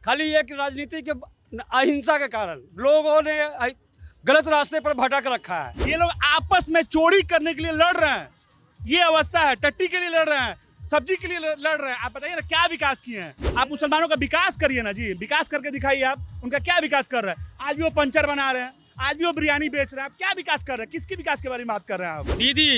खाली एक राजनीति के अहिंसा के कारण लोगों ने गलत रास्ते पर भटक रखा है। ये लोग आपस में चोरी करने के लिए लड़ रहे हैं, ये अवस्था है। टट्टी के लिए लड़ रहे हैं, सब्जी के लिए लड़ रहे हैं। आप बताइए ना क्या विकास किए हैं? आप मुसलमानों का विकास करिए ना जी, विकास करके दिखाइए आप उनका क्या विकास कर रहे हैं। आज भी वो पंचर बना रहे हैं, आज भी वो बिरयानी बेच रहे हैं। आप क्या विकास कर रहे हैं? किसके विकास के बारे में बात कर रहे हैं आप? दीदी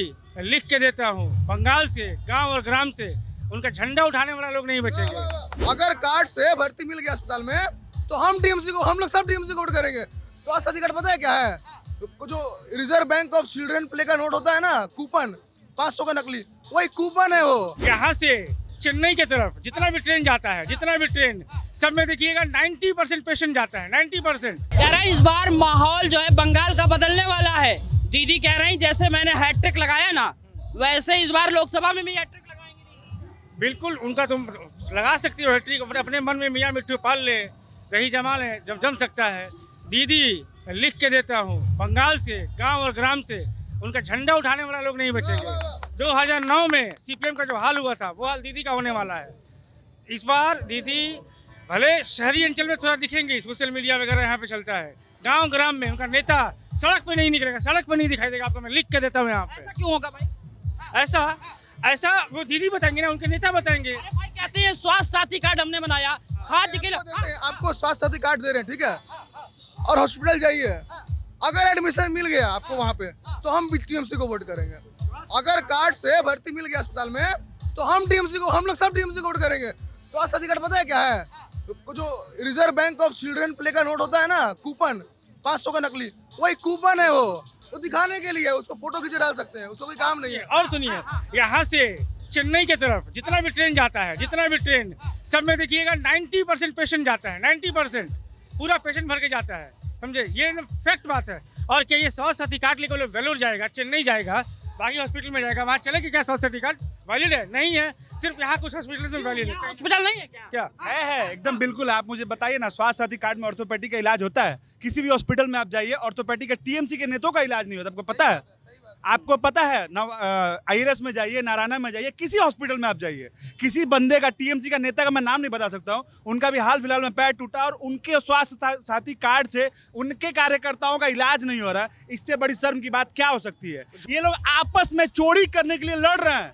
लिख के देता हूँ, बंगाल से, गांव और ग्राम से उनका झंडा उठाने वाला लोग नहीं बचेंगे। अगर कार्ड से भर्ती मिल गया अस्पताल में तो हम लोग सब टीएमसी को वोट करेंगे। स्वास्थ्य अधिकार पता है क्या है? जो reserve bank of children play का नोट होता है ना, कूपन 500 का नकली, वही कूपन है वो। यहाँ से चेन्नई की तरफ जितना भी ट्रेन जाता है, जितना भी ट्रेन, सब में देखिएगा 90% पेशेंट जाता है, 90%। कह रहे हैं इस बार माहौल जो है बंगाल का बदलने वाला है। दीदी कह रही जैसे मैंने हैट्रिक लगाया ना, वैसे इस बार लोकसभा में भी हैट्रिक लगाएंगे। बिल्कुल, उनका तुम लगा सकती हो हैट्रिक, अपने मन में मियाँ मिट्टू पाल ले, दही जमा ले, जब जम सकता है। दीदी लिख के देता हूँ, बंगाल से, गांव और ग्राम से उनका झंडा उठाने वाला लोग नहीं बचेंगे। 2009 में सीपीएम का जो हाल हुआ था, वो हाल दीदी का होने वाला है। इस बार दीदी भले शहरी अंचल में थोड़ा दिखेंगे, सोशल मीडिया वगैरह यहाँ पे चलता है, गांव ग्राम में उनका नेता सड़क पे नहीं निकलेगा, सड़क पे नहीं दिखाई देगा आपको। मैं लिख के देता हूँ यहाँ पे। ऐसा क्यों होगा भाई? ऐसा वो दीदी बताएंगे ना, उनके नेता बताएंगे। अरे भाई कहते हैं स्वास्थ्य साथी कार्ड हमने बनाया, खाद्य के लिए आपको स्वास्थ्य साथी कार्ड दे रहे हैं, ठीक है, और हॉस्पिटल जाइए, अगर एडमिशन मिल गया आपको वहाँ पे तो हम टीएमसी को वोट करेंगे। अगर कार्ड से भर्ती मिल गया अस्पताल में तो हम लोग सब टीएमसी को वोट करेंगे। स्वास्थ्य अधिकार पता है क्या है? जो reserve bank of children play का नोट होता है ना, कूपन 500 का नकली, वही कूपन है वो दिखाने के लिए, उसको फोटो खींचे डाल सकते हैं, उसको कोई काम नहीं है। और सुनिए, यहाँ से चेन्नई की तरफ जितना भी ट्रेन जाता है, जितना भी ट्रेन, सब में देखिएगा 90% पेशेंट जाता है, 90% पूरा पेशेंट भर के जाता है, समझे? ये फैक्ट बात है। और क्या ये स्वास्थ्य साथी कार्ड लेकर वेलोर जाएगा, चेन्नई जाएगा, बाकी हॉस्पिटल में जाएगा, वहाँ चलेगा क्या स्वास्थ्य साथी कार्ड? वैलिड है? नहीं है। सिर्फ यहाँ कुछ हॉस्पिटल में वैलिड है। हॉस्पिटल नहीं है क्या? है एकदम बिल्कुल। आप मुझे बताइए ना, स्वास्थ्य साथी कार्ड में ऑर्थोपेडिक का इलाज होता है? किसी भी हॉस्पिटल में आप जाइए, ऑर्थोपेडिक का टीएमसी के नेताओं का इलाज नहीं होता। आपको पता है? आपको पता है? आईएलएस में जाइए, नारायणा में जाइए, किसी हॉस्पिटल में आप जाइए, किसी बंदे का, टीएमसी का नेता का मैं नाम नहीं बता सकता हूँ, उनका भी हाल फिलहाल में पैर टूटा और उनके स्वास्थ्य साथी कार्ड से उनके कार्यकर्ताओं का इलाज नहीं हो रहा है। इससे बड़ी शर्म की बात क्या हो सकती है? ये लोग आपस में चोरी करने के लिए लड़ रहे हैं,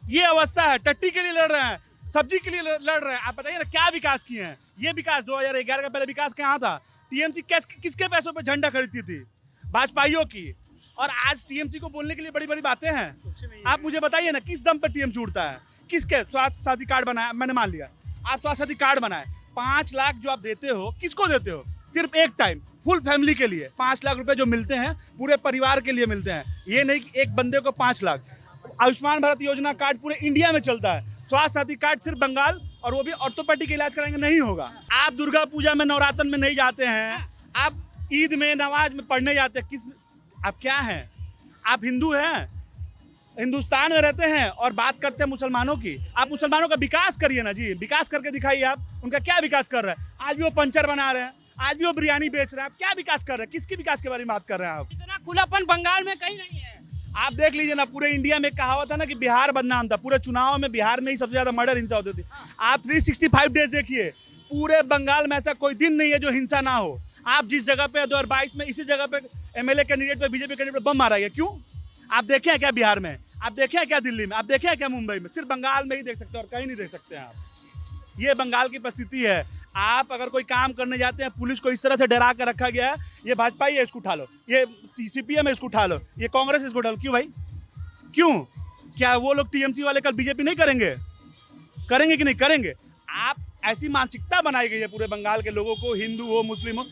ये अवस्था है। टट्टी के लिए लड़ रहे हैं, सब्जी के लिए लड़ रहे हैं। आप बताइए ना क्या विकास किए हैं? ये विकास 2011 का पहले विकास कहाँ था? टीएमसी किसके पैसों पे झंडा खरीदती थी? भाजपाइयों की। और आज टीएमसी को बोलने के लिए बड़ी बड़ी बातें हैं। आप मुझे बताइए ना, किस दम पे टीएमसी उड़ता है? किसके स्वास्थ्य साथी कार्ड बनाया? मैंने मान लिया आप स्वास्थ्य साथी कार्ड बनाए, 5 लाख जो आप देते हो, किसको देते हो? सिर्फ एक टाइम फुल फैमिली के लिए 5 लाख रुपए जो मिलते हैं, पूरे परिवार के लिए मिलते हैं। ये नहीं कि एक बंदे को 5 लाख। आयुष्मान भारत योजना कार्ड पूरे इंडिया में चलता है। स्वास्थ्य साथी कार्ड सिर्फ बंगाल, और वो भी ऑर्थोपेडिक इलाज कराएंगे, नहीं होगा। आप दुर्गा पूजा में, नवरात्र में नहीं जाते हैं, आप ईद में, नमाज में पढ़ने जाते हैं। आप क्या हैं? आप हिंदू हैं, हिंदुस्तान में रहते हैं और बात करते हैं मुसलमानों की। आप मुसलमानों का विकास करिए ना जी, विकास करके दिखाइए आप उनका क्या विकास कर रहे हैं। आज भी वो पंचर बना रहे हैं, आज भी वो बिरयानी बेच रहे हैं। आप क्या विकास कर रहे हैं? किसके विकास के बारे में बात कर रहे हैं आप? इतना खुलापन बंगाल में कहीं नहीं है। आप देख लीजिए ना, पूरे इंडिया में कहावत है ना कि बिहार बदनाम था। पूरे चुनाव में बिहार में ही सबसे ज्यादा मर्डर हिंसा होती थी। आप 365 डेज देखिए, पूरे बंगाल में ऐसा कोई दिन नहीं है जो हिंसा ना हो। आप जिस जगह पे 2022 में इसी जगह पे एमएलए कैंडिडेट पे, बीजेपी कैंडिडेट पे बम मारा गया, क्यों? आप देखे हैं क्या बिहार में? आप देखे हैं क्या दिल्ली में? आप देखे हैं क्या मुंबई में? सिर्फ बंगाल में ही देख सकते हैं और कहीं नहीं देख सकते हैं आप। ये बंगाल की परिस्थिति है। आप अगर कोई काम करने जाते हैं, पुलिस को इस तरह से डरा कर रखा गया है, ये भाजपा ही है इसको उठा लो, ये सीपीएम है इसको उठा लो, ये कांग्रेस इसको उठा लो। क्यों भाई? क्यों? क्या वो लोग टीएमसी वाले कल बीजेपी नहीं करेंगे? करेंगे कि नहीं करेंगे? आप ऐसी मानसिकता बनाई गई है पूरे बंगाल के लोगों को, हिंदू हो, मुस्लिम हो।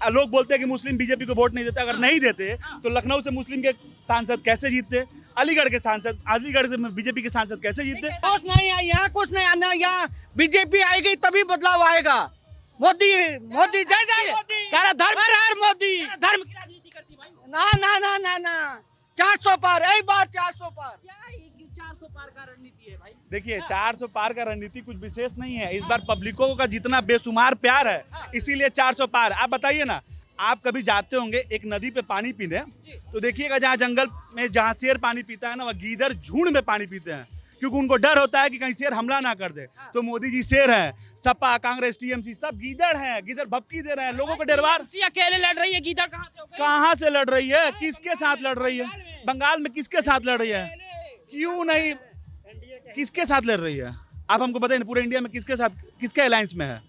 लोग बोलते हैं कि मुस्लिम बीजेपी को वोट नहीं देते। अगर नहीं देते तो लखनऊ से मुस्लिम के सांसद कैसे जीतते? अलीगढ़ के सांसद, अलीगढ़ से बीजेपी के सांसद कैसे जीतते? कुछ नहीं है यहाँ, कुछ नहीं आना। यहाँ बीजेपी आएगी तभी बदलाव आएगा। मोदी मोदी जय जय मोदी। कह रहा धर्म मोदी धर्म की राजनीति करती भाई। ना ना ना ना ना 400 पार, एक बार 400 पार। क्या 400 पार का रणनीति है भाई? देखिए, 400 पार का रणनीति कुछ विशेष नहीं है। इस बार पब्लिकों का जितना बेशुमार प्यार है, इसीलिए 400 पार। आप बताइए ना, आप कभी जाते होंगे एक नदी पे पानी पीने, तो देखिएगा जहाँ जंगल में जहाँ शेर पानी पीता है ना, वह गीदड़ झुंड में पानी पीते हैं। क्योंकि उनको डर होता है कि कहीं शेर हमला ना कर दे। तो मोदी जी शेर हैं, सपा, कांग्रेस, टीएमसी सब गीदड़ हैं, गीदड़ भपकी दे रहे हैं लोगों को डरवार। अकेले लड़ रही है, गीदड़ कहाँ से हो गई? कहाँ से लड़ रही है, किसके साथ लड़ रही है? बंगाल में किसके साथ लड़ रही है? क्यों नहीं, किसके साथ लड़ रही है? आप हमको बताइए पूरे इंडिया में किसके साथ, किसके अलायंस में है?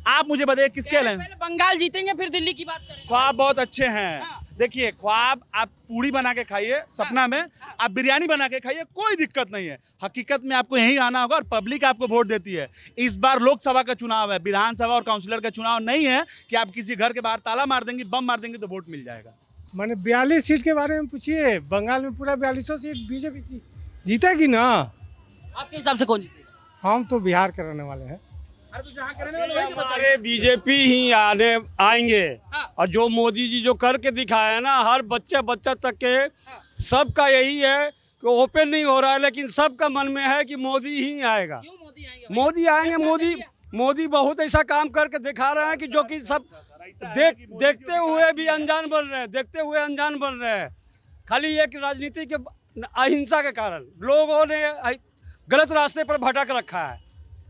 आप मुझे बताइए किसके अलायंस? पहले बंगाल जीतेंगे फिर दिल्ली की बात करेंगे। ख्वाब बहुत अच्छे हैं। देखिए ख्वाब आप पूरी बना के खाइए सपना में, आप बिरयानी बना के खाइए, कोई दिक्कत नहीं है। हकीकत में आपको यहीं आना होगा और पब्लिक आपको वोट देती है। इस बार लोकसभा का चुनाव है, विधानसभा और काउंसिलर का चुनाव नहीं है कि आप किसी घर के बाहर ताला मार देंगे, बम मार देंगे तो वोट मिल जाएगा। मैंने 42 सीट के बारे में पूछिए, बंगाल में पूरा 42 सीट बीजेपी जीतेगी ना। आपके हिसाब से कौन जीतेगा? हम तो बिहार के रहने वाले हैं। अरे तो जहाँ करने वाले वहीं हमारे बीजेपी ही आएंगे। और जो मोदी जी जो करके दिखाया है ना, हर बच्चा तक के सबका यही है कि ओपन नहीं हो रहा है, लेकिन सबका मन में है कि मोदी ही आएगा। क्यों मोदी आएंगे? मोदी आएंगे। मोदी बहुत ऐसा काम करके दिखा रहे हैं कि जो कि सब देखते हुए भी अनजान बन रहे हैं। खाली एक राजनीति के अहिंसा के कारण लोगों ने गलत रास्ते पर भटक रखा है।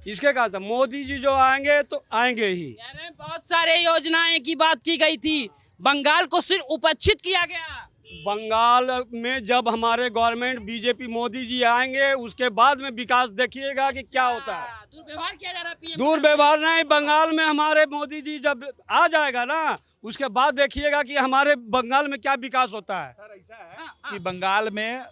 इसके कारण मोदी जी जो आएंगे तो आएंगे ही। बहुत सारे योजनाएं की बात की गई थी, बंगाल को सिर्फ उपेक्षित किया गया। बंगाल में जब हमारे गवर्नमेंट बीजेपी मोदी जी आएंगे उसके बाद में विकास देखिएगा कि क्या होता है। दुर्व्यवहार किया जा रहा है PM। दुर्व्यवहार नहीं, बंगाल में हमारे मोदी जी जब आ जाएगा ना उसके बाद देखिएगा कि हमारे बंगाल में क्या विकास होता है। सर ऐसा है कि बंगाल में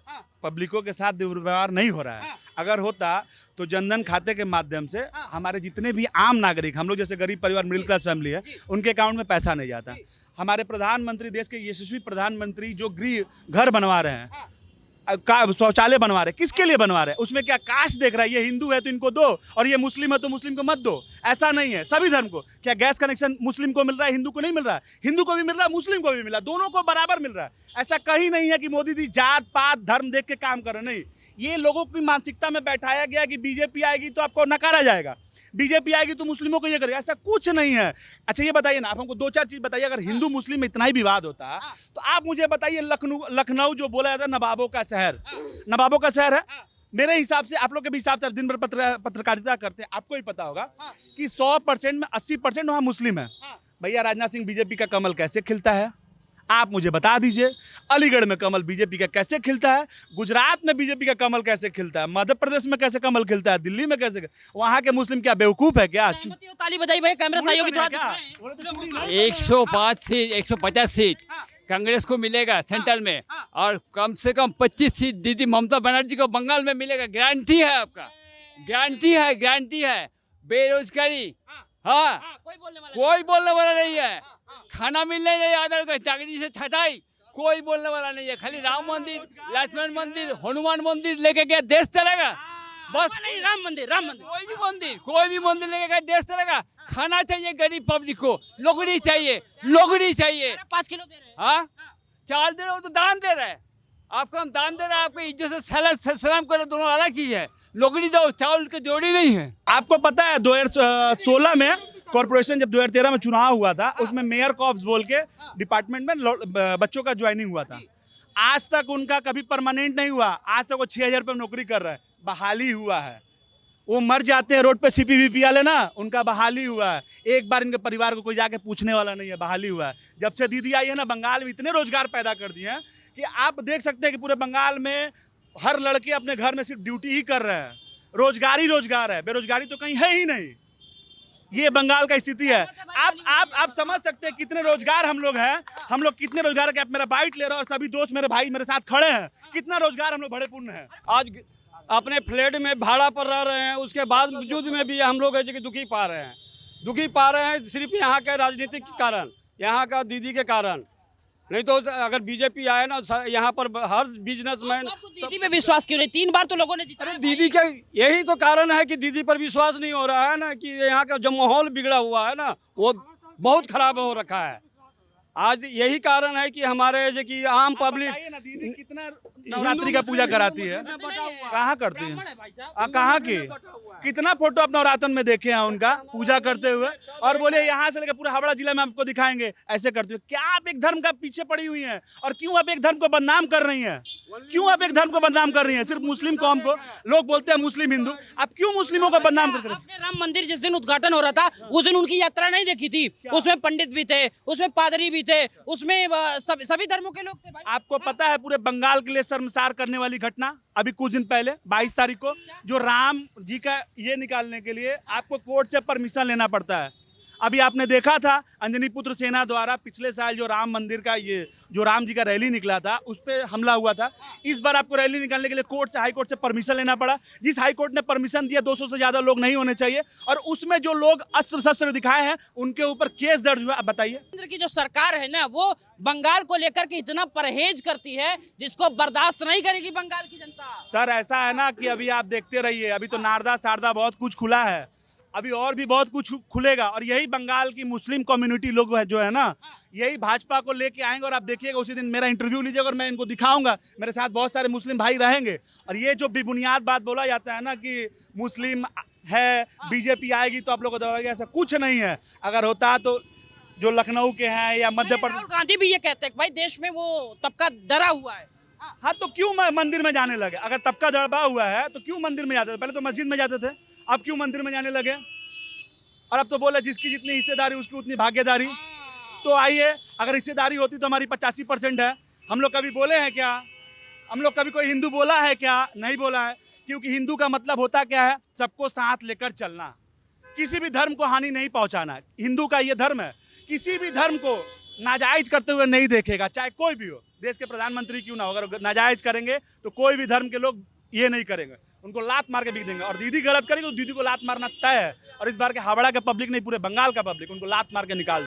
पब्लिकों के साथ दुर्व्यवहार नहीं हो रहा है। अगर होता तो जनधन खाते के माध्यम से हमारे जितने भी आम नागरिक, हम लोग जैसे गरीब परिवार, मिडिल क्लास फैमिली है, उनके अकाउंट में पैसा नहीं जाता। हमारे प्रधानमंत्री, देश के यशस्वी प्रधानमंत्री जो गृह घर बनवा रहे हैं, शौचालय बनवा रहे हैं, किसके लिए बनवा रहे हैं? उसमें क्या कास्ट देख रहा है, ये हिंदू है तो इनको दो और ये मुस्लिम है तो मुस्लिम को मत दो? ऐसा नहीं है, सभी धर्म को। क्या गैस कनेक्शन मुस्लिम को मिल रहा है, हिंदू को नहीं मिल रहा है? हिंदू को भी मिल रहा है, मुस्लिम को भी मिल रहा है, दोनों को बराबर मिल रहा है। ऐसा कहीं नहीं है कि मोदी जी जात पात धर्म देख के काम कर रहे, नहीं। ये लोगों की मानसिकता में बैठाया गया कि बीजेपी आएगी तो आपको नकारा जाएगा, बीजेपी आएगी तो मुस्लिमों को ये करेगा। ऐसा कुछ नहीं है। अच्छा ये बताइए ना, आप हमको 2-4 चीज बताइए। अगर हिंदू मुस्लिम में इतना ही विवाद होता तो आप मुझे बताइए, लखनऊ जो बोला जाता है नवाबों का शहर है, मेरे हिसाब से, आप लोग के भी हिसाब से, आप दिन भर पत्रकारिता करते हैं, आपको ही पता होगा कि 100% में 80% वहाँ मुस्लिम है। भैया राजनाथ सिंह बीजेपी का कमल कैसे खिलता है, आप मुझे बता दीजिए। अलीगढ़ में कमल बीजेपी का कैसे खिलता है, गुजरात में बीजेपी का कमल कैसे खिलता है, मध्य प्रदेश में कैसे कमल खिलता है, दिल्ली में कैसे? वहाँ के मुस्लिम क्या बेवकूफ है क्या? ताली बजाई भाई, कैमरा सहयोगी थोड़ा दिख रहे हैं। 105 सीट, 150 सीट कांग्रेस को मिलेगा सेंट्रल में, और कम से कम 25 सीट दीदी ममता बनर्जी को बंगाल में मिलेगा। गारंटी है आपका, गारंटी है। बेरोजगारी, हाँ, कोई बोलने वाला नहीं है। खाना मिलने नहीं, आदर का चाकरी से छटाई, कोई बोलने वाला नहीं है। खाली राम मंदिर, लक्ष्मण मंदिर, हनुमान मंदिर लेके गया देश चलेगा, बस। नहीं, राम मंदिर कोई भी मंदिर लेके गया देश चलेगा। खाना चाहिए गरीब पब्लिक को, नौकरी चाहिए 5 किलो दे रहे हैं। हाँ, चाल दे रहे हो तो दान दे रहे हैं। आपको हम दान दे रहे हैं, आपको इज्जत से सलाम करो, दोनों अलग चीज है। नौकरी दो, चावल की जोड़ी नहीं है। आपको पता है 2016 में कॉर्पोरेशन, जब 2013 में चुनाव हुआ था, उसमें मेयर कॉप्स बोल के डिपार्टमेंट में बच्चों का ज्वाइनिंग हुआ था। आज तक उनका कभी परमानेंट नहीं हुआ। आज तक वो 6,000 रुपये नौकरी कर रहे हैं, बहाली हुआ है। वो मर जाते हैं रोड पे CPVP वाले ना, उनका बहाली हुआ है। एक बार इनके परिवार को कोई जाके पूछने वाला नहीं है, बहाली हुआ है। जब से दीदी आई है ना, बंगाल में इतने रोजगार पैदा कर दिए हैं कि आप देख सकते हैं कि पूरे बंगाल में हर लड़के अपने घर में सिर्फ ड्यूटी ही कर रहे हैं। रोजगार ही रोजगार है, बेरोजगारी तो कहीं है ही नहीं। ये बंगाल का स्थिति है। आप समझ सकते हैं कितने रोजगार हम लोग हैं, हम लोग कितने रोजगार के। आप मेरा बाइट ले रहे हो और सभी दोस्त मेरे भाई मेरे साथ खड़े हैं, कितना रोजगार हम लोग बड़े पूर्ण है। आज अपने फ्लैट में भाड़ा पर रह रहे हैं, उसके बाद वजूद में भी हम लोग ऐसे दुखी पा रहे हैं सिर्फ यहाँ के राजनीतिक के कारण, यहाँ का दीदी के कारण। नहीं तो अगर बीजेपी आए ना, यहाँ पर हर बिजनेसमैन। दीदी पे विश्वास क्यों नहीं? 3 बार तो लोगों ने जीता। अरे दीदी के यही तो कारण है कि दीदी पर विश्वास नहीं हो रहा है ना, कि यहाँ का जो माहौल बिगड़ा हुआ है ना, वो बहुत खराब हो रखा है। आज यही कारण है कि हमारे जो कि आम पब्लिक बताइए ना दीदी कितना नवरात्रि का पूजा कराती है, कहाँ करती है, कहाँ की, कितना फोटो आप नवरात्र में देखे हैं उनका पूजा करते हुए, और बोले यहाँ से लेकर पूरा हावड़ा जिला में आपको दिखाएंगे ऐसे करते हुए। क्या आप एक धर्म का पीछे पड़ी हुई हैं, और क्यों आप एक धर्म को बदनाम कर रही हैं, क्यों आप एक धर्म को बदनाम कर रही हैं? सिर्फ मुस्लिम कौम को, लोग बोलते हैं मुस्लिम हिंदू, आप क्यों मुस्लिमों को बदनाम कर रही हैं? आपने राम मंदिर जिस दिन उद्घाटन हो रहा था उस दिन उनकी यात्रा नहीं देखी थी? उसमें पंडित भी थे, उसमें पादरी भी थे, उसमें सभी धर्मों के लोग थे भाई। आपको पता है पूरे बंगाल के लिए शर्मसार करने वाली घटना अभी कुछ दिन पहले 22 तारीख को, जो राम जी का ये निकालने के लिए आपको कोर्ट से परमिशन लेना पड़ता है। अभी आपने देखा था अंजनी पुत्र सेना द्वारा पिछले साल जो राम मंदिर का ये जो राम जी का रैली निकला था उस पर हमला हुआ था। इस बार आपको रैली निकालने के लिए कोर्ट से, हाई कोर्ट से परमिशन लेना पड़ा। जिस हाई कोर्ट ने परमिशन दिया 200 से ज़्यादा लोग नहीं होने चाहिए, और उसमें जो लोग अस्त्र शस्त्र दिखाए हैं उनके ऊपर केस दर्ज हुआ। अब बताइए, केंद्र की जो सरकार है ना वो बंगाल को लेकर के इतना परहेज करती है जिसको बर्दाश्त नहीं करेगी बंगाल की जनता। सर ऐसा है ना कि अभी आप देखते रहिए, अभी तो नारदा सारदा बहुत कुछ खुला है, अभी और भी बहुत कुछ खुलेगा, और यही बंगाल की मुस्लिम कम्युनिटी लोग जो है ना यही भाजपा को लेके आएंगे। और आप देखिएगा उसी दिन मेरा इंटरव्यू लीजिएगा और मैं इनको दिखाऊंगा, मेरे साथ बहुत सारे मुस्लिम भाई रहेंगे। और ये जो बेबुनियाद बात बोला जाता है ना कि मुस्लिम है बीजेपी आएगी तो आप लोग को दबाएगा, ऐसा कुछ नहीं है। अगर होता तो जो लखनऊ के हैं या मध्य प्रदेश, राहुल गांधी भी ये कहते हैं कि भाई देश में वो तबका डरा हुआ है। हाँ तो क्यों मंदिर में जाने लगे? अगर तबका दबा हुआ है तो क्यों मंदिर में जाते थे? पहले तो मस्जिद में जाते थे, अब क्यों मंदिर में जाने लगे? और अब तो बोले जिसकी जितनी हिस्सेदारी उसकी उतनी भागीदारी। तो आइए, अगर हिस्सेदारी होती तो हमारी 85% है। हम लोग कभी बोले हैं क्या? हम लोग कभी कोई हिंदू बोला है क्या? नहीं बोला है, क्योंकि हिंदू का मतलब होता क्या है? सबको साथ लेकर चलना, किसी भी धर्म को हानि नहीं पहुंचाना। हिंदू का ये धर्म है, किसी भी धर्म को नाजायज करते हुए नहीं देखेगा, चाहे कोई भी हो, देश के प्रधानमंत्री क्यों ना हो। अगर नाजायज करेंगे तो कोई भी धर्म के लोग ये नहीं करेंगे, उनको लात मार के बिक देंगे। और दीदी गलत करेगी तो दीदी को लात मारना तय है। और इस बार के हावड़ा के पब्लिक नहीं, पूरे बंगाल का पब्लिक उनको लात मार के निकाल